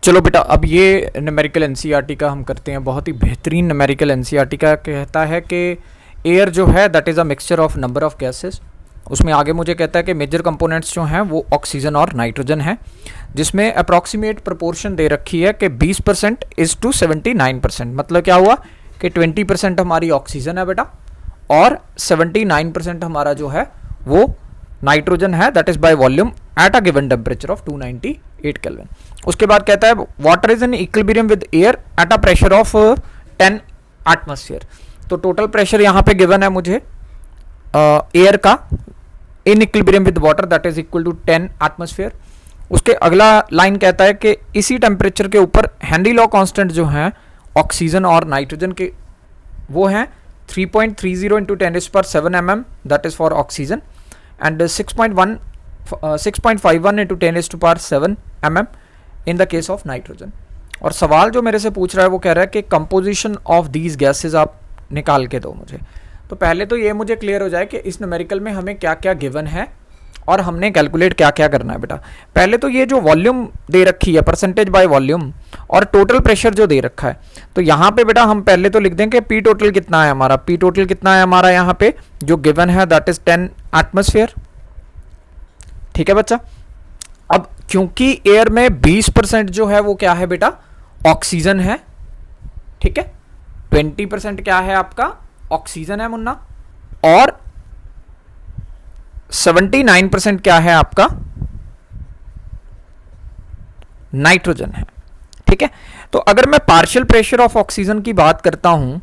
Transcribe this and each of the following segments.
चलो बेटा, अब ये न्यूमेरिकल एनसीईआरटी का हम करते हैं। बहुत ही बेहतरीन न्यूमेरिकल एनसीईआरटी का कहता है कि एयर जो है that is a mixture of number of gases. उसमें आगे मुझे कहता है कि मेजर कंपोनेंट्स जो हैं वो ऑक्सीजन और नाइट्रोजन है, जिसमें अप्रॉक्सीमेट प्रोपोर्शन दे रखी है कि 20% इज़ टू 79%। मतलब क्या हुआ कि 20% हमारी ऑक्सीजन है बेटा और 79% हमारा जो है वो नाइट्रोजन है, that is by volume at a given temperature of 298 kelvin. उसके बाद कहता है water is in equilibrium with air at a pressure of 10 atmosphere. तो टोटल प्रेशर यहाँ पे गिवन है मुझे एयर का in equilibrium with water that is equal to 10 atmosphere. उसके अगला लाइन कहता है कि इसी टेम्परेचर के ऊपर हेनरी लॉ कांस्टेंट जो है ऑक्सीजन और नाइट्रोजन के वो हैं 3.30 into 10⁻⁷ mm that is for oxygen and 6.51 into 10⁻⁷ mm in the case of nitrogen. और सवाल जो मेरे से पूछ रहा है वो कह रहा है कि कंपोजिशन ऑफ दीज गैसेज आप निकाल के दो मुझे। तो पहले तो ये मुझे क्लियर हो जाए कि इस न्यूमेरिकल में हमें क्या क्या गिवन है और हमने कैलकुलेट क्या क्या करना है बेटा। पहले तो ये जो वॉल्यूम दे रखी है परसेंटेज बाय वॉल्यूम और टोटल प्रेशर जो दे रखा है, तो यहाँ पे बेटा हम पहले तो लिख दें कि पी टोटल कितना है हमारा। पी टोटल कितना है हमारा यहाँ पे जो गिवन है दैट इज 10 एटमॉस्फेयर। ठीक है बच्चा। अब क्योंकि एयर में 20% जो है वो क्या है बेटा ऑक्सीजन है, ठीक है, 20% क्या है आपका ऑक्सीजन है मुन्ना, और 79% क्या है आपका नाइट्रोजन है। ठीक है। तो अगर मैं पार्शियल प्रेशर ऑफ ऑक्सीजन की बात करता हूं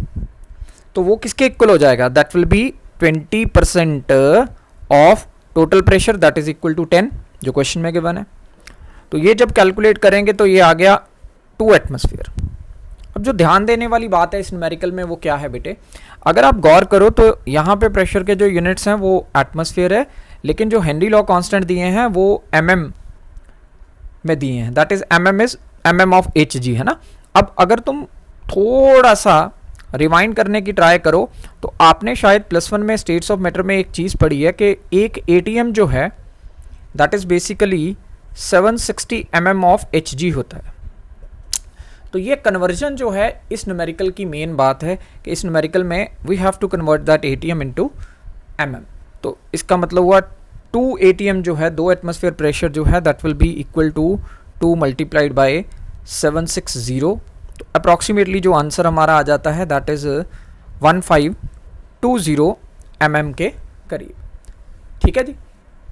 तो वो किसके इक्वल हो जाएगा, that will be 20% of total pressure that is equal to 10 जो क्वेश्चन में गिवन है। तो ये जब कैलकुलेट करेंगे तो ये आ गया 2 एटमॉस्फेयर। अब जो ध्यान देने वाली बात है इस न्यूमेरिकल में वो क्या है बेटे, अगर आप गौर करो तो यहाँ पे प्रेशर के जो यूनिट्स हैं वो एटमॉस्फेयर है, लेकिन जो हेनरी लॉ कांस्टेंट दिए हैं वो mm में दिए हैं, that is mm of hg है ना। अब अगर तुम थोड़ा सा रिवाइंड करने की ट्राई करो तो आपने शायद +1 में स्टेट्स ऑफ मैटर में एक चीज़ पढ़ी है कि एक ATM जो है that is basically 760 mm of hg होता है। तो ये कन्वर्जन जो है इस न्यूमेरिकल की मेन बात है कि इस न्यूमेरिकल में we have to convert that ATM into mm। तो इसका मतलब हुआ 2 ATM जो है 2 एटमॉस्फेयर प्रेशर जो है that will be equal to 2 multiplied by 760। तो अप्रॉक्सीमेटली जो आंसर हमारा आ जाता है दैट इज 1520 mm के करीब। ठीक है जी।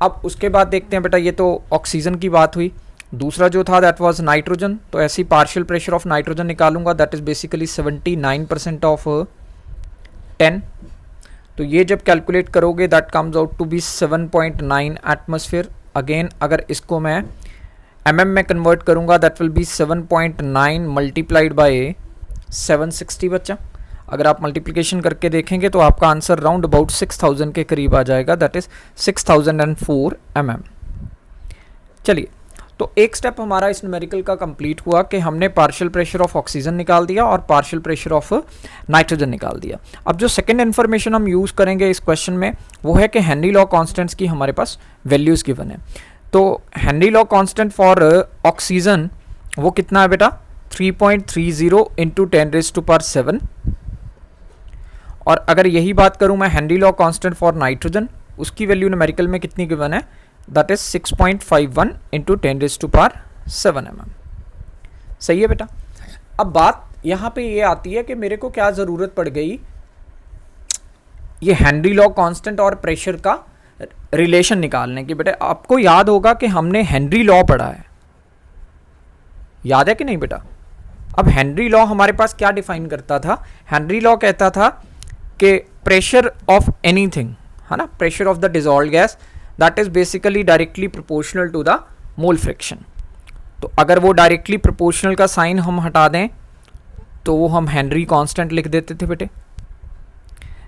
अब उसके बाद देखते हैं बेटा, ये तो ऑक्सीजन की बात हुई। दूसरा जो था दैट वाज नाइट्रोजन। तो ऐसी पार्शियल प्रेशर ऑफ नाइट्रोजन निकालूंगा दैट इज बेसिकली 79% ऑफ 10। तो ये जब कैलकुलेट करोगे that comes out to be 7.9 atmosphere. Again अगर इसको मैं mm में कन्वर्ट करूंगा that will be 7.9 multiplied by 760 बच्चा। अगर आप मल्टीप्लिकेशन करके देखेंगे तो आपका आंसर राउंड अबाउट 6000 के करीब आ जाएगा, दैट इज 6004 mm। चलिए, तो एक स्टेप हमारा इस न्यूमेरिकल का कंप्लीट हुआ कि हमने पार्शियल प्रेशर ऑफ ऑक्सीजन निकाल दिया और पार्शियल प्रेशर ऑफ नाइट्रोजन निकाल दिया। अब जो सेकंड इन्फॉर्मेशन हम यूज़ करेंगे इस क्वेश्चन में वो है कि हेनरी लॉ कांस्टेंट्स की हमारे पास वैल्यूज़ गिवन है। तो Henry law constant for oxygen वो कितना है बेटा 3.30 इंटू 10⁻⁷। और अगर यही बात करूँ मैं Henry law constant for nitrogen, उसकी वैल्यू न्यूमेरिकल में कितनी गिवन है, दैट इज 6.51 इंटू 10⁻⁷ mm। सही है बेटा। अब बात यहाँ पे ये आती है कि मेरे को क्या ज़रूरत पड़ गई ये हेनरी लॉ कांस्टेंट और प्रेशर का रिलेशन निकालने की। बेटा आपको याद होगा कि हमने हेनरी लॉ पढ़ा है, याद है कि नहीं बेटा। अब हेनरी लॉ हमारे पास क्या डिफाइन करता था, हेनरी लॉ कहता था कि प्रेशर ऑफ एनीथिंग है ना, pressure of the dissolved gas that is basically directly proportional to the mole fraction. तो अगर वो डायरेक्टली प्रोपोर्शनल का साइन हम हटा दें तो वो हम हेनरी कांस्टेंट लिख देते थे बेटे।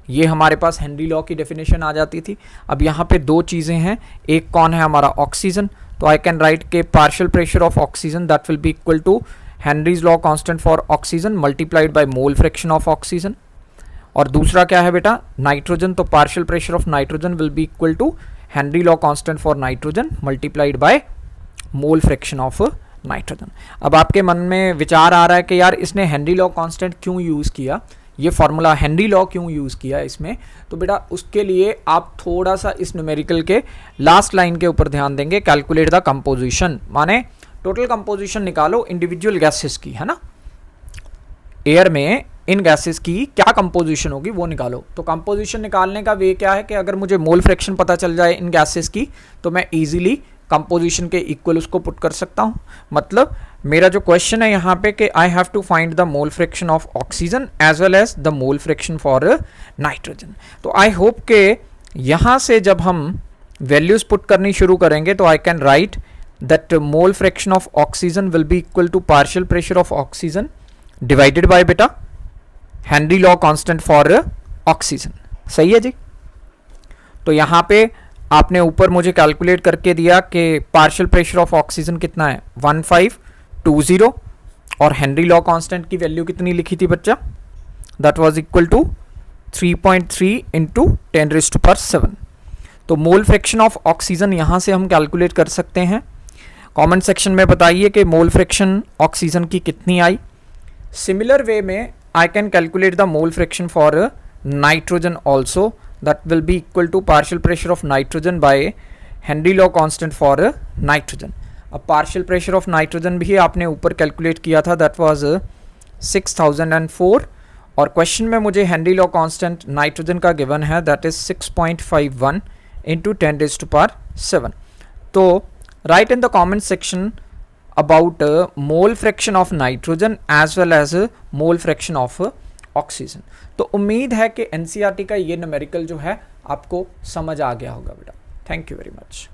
ये हमारे पास हेनरी लॉ की डेफिनेशन आ जाती थी। अब यहाँ पे दो चीज़ें हैं, एक कौन है हमारा ऑक्सीजन, तो आई कैन राइट के partial pressure of oxygen that will be equal to Henry's law constant for oxygen multiplied by mole fraction of oxygen. और दूसरा क्या है बेटा नाइट्रोजन, तो partial pressure of nitrogen will be equal to Henry law constant for nitrogen multiplied by mole fraction of nitrogen. अब आपके मन में विचार आ रहा है कि यार इसने हेनरी लॉ कांस्टेंट क्यों यूज़ किया, ये फॉर्मूला हेनरी लॉ क्यों यूज़ किया इसमें। तो बेटा उसके लिए आप थोड़ा सा इस न्यूमेरिकल के लास्ट लाइन के ऊपर ध्यान देंगे, कैलकुलेट द कंपोजिशन, माने टोटल कंपोजिशन निकालो इंडिविजुअल गैसेस की, है ना, एयर में इन गैसेस की क्या कंपोजिशन होगी वो निकालो। तो कंपोजिशन निकालने का वे क्या है कि अगर मुझे मोल फ्रैक्शन पता चल जाए इन गैसेस की तो मैं इजीली कंपोजिशन के इक्वल उसको पुट कर सकता हूँ। मतलब मेरा जो क्वेश्चन है यहाँ पे कि I have to find the mole fraction of oxygen as well as the mole fraction for nitrogen. तो आई होप के यहाँ से जब हम वैल्यूज पुट करनी शुरू करेंगे तो I can write that mole fraction of oxygen will be equal to partial pressure of oxygen divided by बेटा Henry law constant for oxygen. सही है जी। तो यहाँ पे आपने ऊपर मुझे कैलकुलेट करके दिया कि पार्शियल प्रेशर ऑफ ऑक्सीजन कितना है 1520 और हेनरी लॉ कांस्टेंट की वैल्यू कितनी लिखी थी बच्चा, that was equal to 3.3 into 10⁻⁷। तो मोल फ्रैक्शन ऑफ ऑक्सीजन यहाँ से हम कैलकुलेट कर सकते हैं। कमेंट सेक्शन में बताइए कि मोल फ्रैक्शन ऑक्सीजन की कितनी आई। सिमिलर वे में I can calculate the mole fraction for nitrogen also, that will be equal to partial pressure of nitrogen by Henry law constant for nitrogen. अब partial pressure of nitrogen भी आपने ऊपर calculate किया था, that was 6004 और question में मुझे Henry law constant nitrogen का given है, that is 6.51 into 10⁻⁷। तो write in the comment section about mole fraction of nitrogen as well as mole fraction of oxygen। तो उम्मीद है कि NCERT का ये न्यूमेरिकल जो है आपको समझ आ गया होगा बेटा। Thank you very much.